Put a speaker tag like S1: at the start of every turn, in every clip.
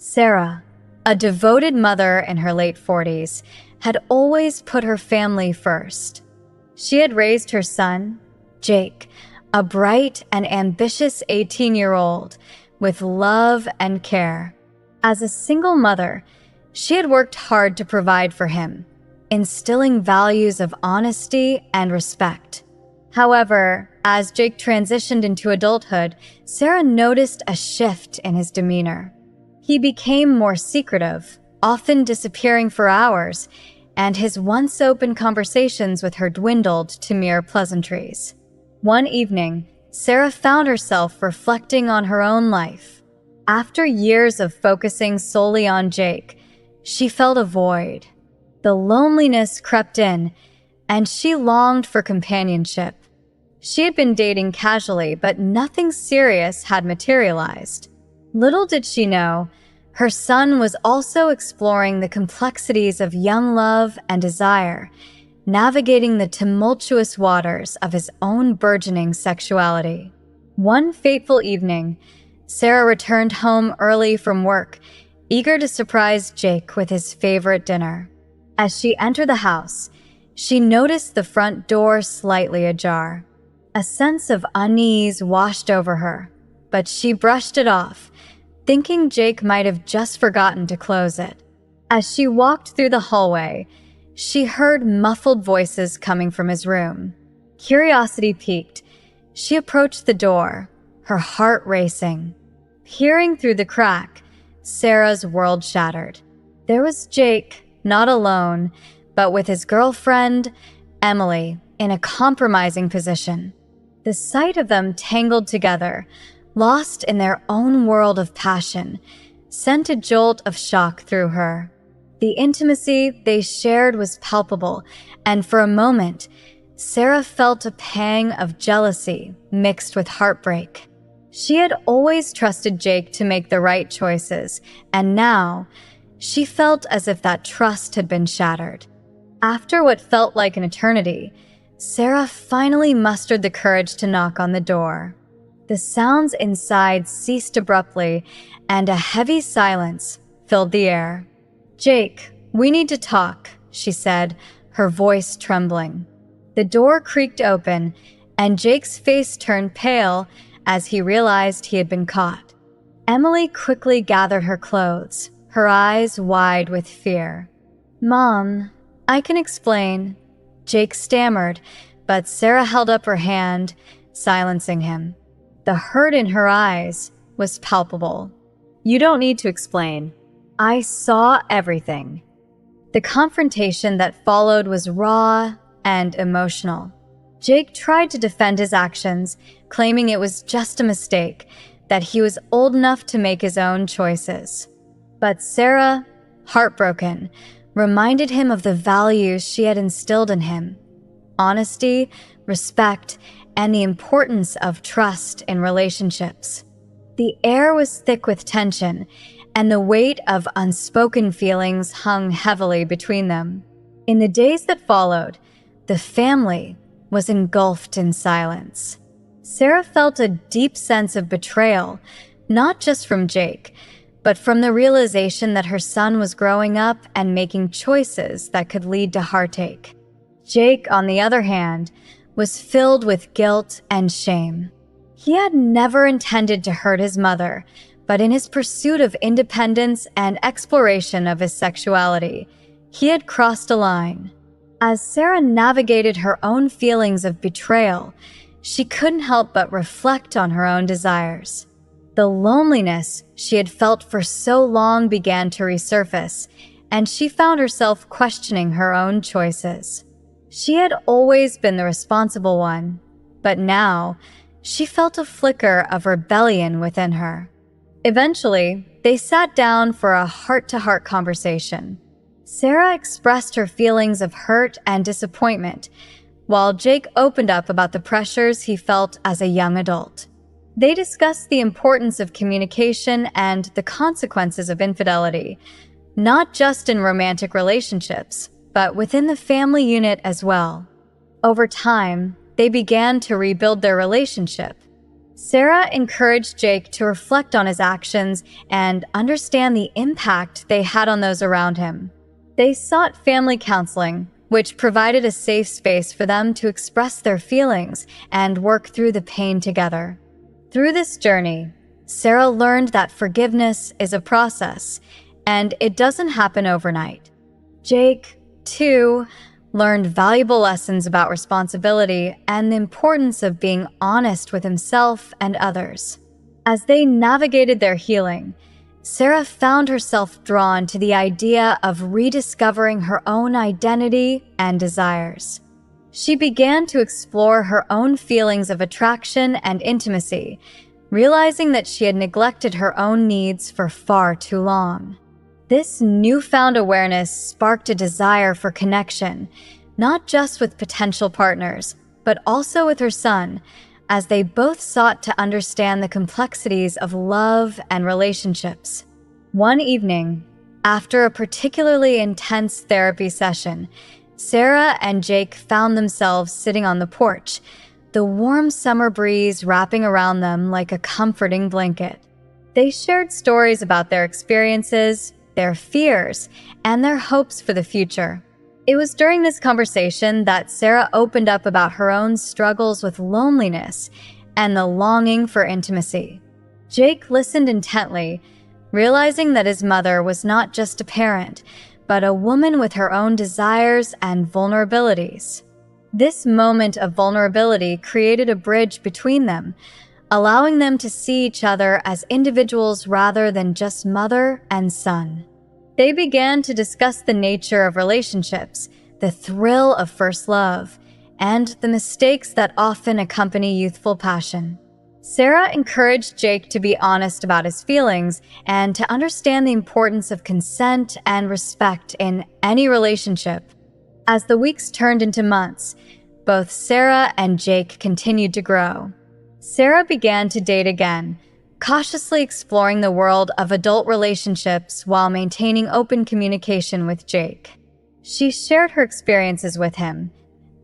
S1: Sarah, a devoted mother in her late 40s, had always put her family first. She had raised her son, Jake, a bright and ambitious 18-year-old, with love and care. As a single mother, she had worked hard to provide for him, instilling values of honesty and respect. However, as Jake transitioned into adulthood, Sarah noticed a shift in his demeanor. He became more secretive, often disappearing for hours, and his once open conversations with her dwindled to mere pleasantries. One evening, Sarah found herself reflecting on her own life. After years of focusing solely on Jake, she felt a void. The loneliness crept in, and she longed for companionship. She had been dating casually, but nothing serious had materialized. Little did she know, her son was also exploring the complexities of young love and desire, navigating the tumultuous waters of his own burgeoning sexuality. One fateful evening, Sarah returned home early from work, eager to surprise Jake with his favorite dinner. As she entered the house, she noticed the front door slightly ajar. A sense of unease washed over her, but she brushed it off, thinking Jake might have just forgotten to close it. As she walked through the hallway, she heard muffled voices coming from his room. Curiosity piqued. She approached the door, her heart racing. Peering through the crack, Sarah's world shattered. There was Jake, not alone, but with his girlfriend, Emily, in a compromising position. The sight of them tangled together, lost in their own world of passion, sent a jolt of shock through her. The intimacy they shared was palpable, and for a moment, Sarah felt a pang of jealousy mixed with heartbreak. She had always trusted Jake to make the right choices, and now she felt as if that trust had been shattered. After what felt like an eternity, Sarah finally mustered the courage to knock on the door. The sounds inside ceased abruptly, and a heavy silence filled the air. "Jake, we need to talk," she said, her voice trembling. The door creaked open, and Jake's face turned pale as he realized he had been caught. Emily quickly gathered her clothes, her eyes wide with fear. "Mom, I can explain," Jake stammered, but Sarah held up her hand, silencing him. The hurt in her eyes was palpable. "You don't need to explain. I saw everything." The confrontation that followed was raw and emotional. Jake tried to defend his actions, claiming it was just a mistake, that he was old enough to make his own choices. But Sarah, heartbroken, reminded him of the values she had instilled in him: honesty, respect, and the importance of trust in relationships. The air was thick with tension, and the weight of unspoken feelings hung heavily between them. In the days that followed, the family was engulfed in silence. Sarah felt a deep sense of betrayal, not just from Jake, but from the realization that her son was growing up and making choices that could lead to heartache. Jake, on the other hand, was filled with guilt and shame. He had never intended to hurt his mother, but in his pursuit of independence and exploration of his sexuality, he had crossed a line. As Sarah navigated her own feelings of betrayal, she couldn't help but reflect on her own desires. The loneliness she had felt for so long began to resurface, and she found herself questioning her own choices. She had always been the responsible one, but now she felt a flicker of rebellion within her. Eventually, they sat down for a heart-to-heart conversation. Sarah expressed her feelings of hurt and disappointment, while Jake opened up about the pressures he felt as a young adult. They discussed the importance of communication and the consequences of infidelity, not just in romantic relationships, but within the family unit as well. Over time, they began to rebuild their relationship. Sarah encouraged Jake to reflect on his actions and understand the impact they had on those around him. They sought family counseling, which provided a safe space for them to express their feelings and work through the pain together. Through this journey, Sarah learned that forgiveness is a process, and it doesn't happen overnight. Jake, too, learned valuable lessons about responsibility and the importance of being honest with himself and others. As they navigated their healing, Sarah found herself drawn to the idea of rediscovering her own identity and desires. She began to explore her own feelings of attraction and intimacy, realizing that she had neglected her own needs for far too long. This newfound awareness sparked a desire for connection, not just with potential partners, but also with her son, as they both sought to understand the complexities of love and relationships. One evening, after a particularly intense therapy session, Sarah and Jake found themselves sitting on the porch, the warm summer breeze wrapping around them like a comforting blanket. They shared stories about their experiences, their fears, and their hopes for the future. It was during this conversation that Sarah opened up about her own struggles with loneliness and the longing for intimacy. Jake listened intently, realizing that his mother was not just a parent, but a woman with her own desires and vulnerabilities. This moment of vulnerability created a bridge between them, allowing them to see each other as individuals rather than just mother and son. They began to discuss the nature of relationships, the thrill of first love, and the mistakes that often accompany youthful passion. Sarah encouraged Jake to be honest about his feelings and to understand the importance of consent and respect in any relationship. As the weeks turned into months, both Sarah and Jake continued to grow. Sarah began to date again, cautiously exploring the world of adult relationships while maintaining open communication with Jake. She shared her experiences with him,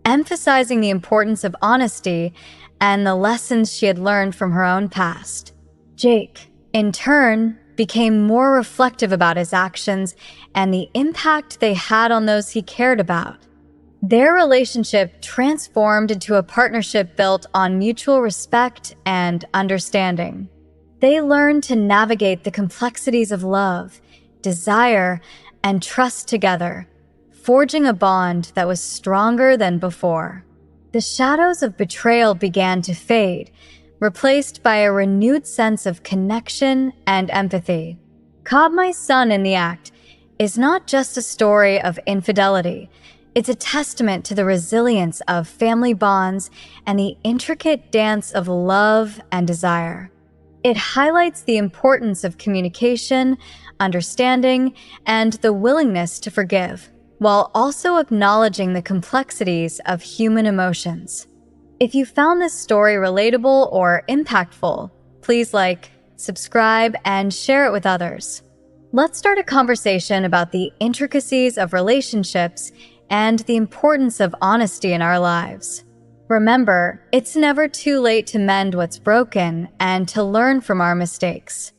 S1: emphasizing the importance of honesty and the lessons she had learned from her own past. Jake, in turn, became more reflective about his actions and the impact they had on those he cared about. Their relationship transformed into a partnership built on mutual respect and understanding. They learned to navigate the complexities of love, desire, and trust together, forging a bond that was stronger than before. The shadows of betrayal began to fade, replaced by a renewed sense of connection and empathy. Caught My Son in the Act is not just a story of infidelity. It's a testament to the resilience of family bonds and the intricate dance of love and desire. It highlights the importance of communication, understanding, and the willingness to forgive, while also acknowledging the complexities of human emotions. If you found this story relatable or impactful, please like, subscribe, and share it with others. Let's start a conversation about the intricacies of relationships and the importance of honesty in our lives. Remember, it's never too late to mend what's broken and to learn from our mistakes.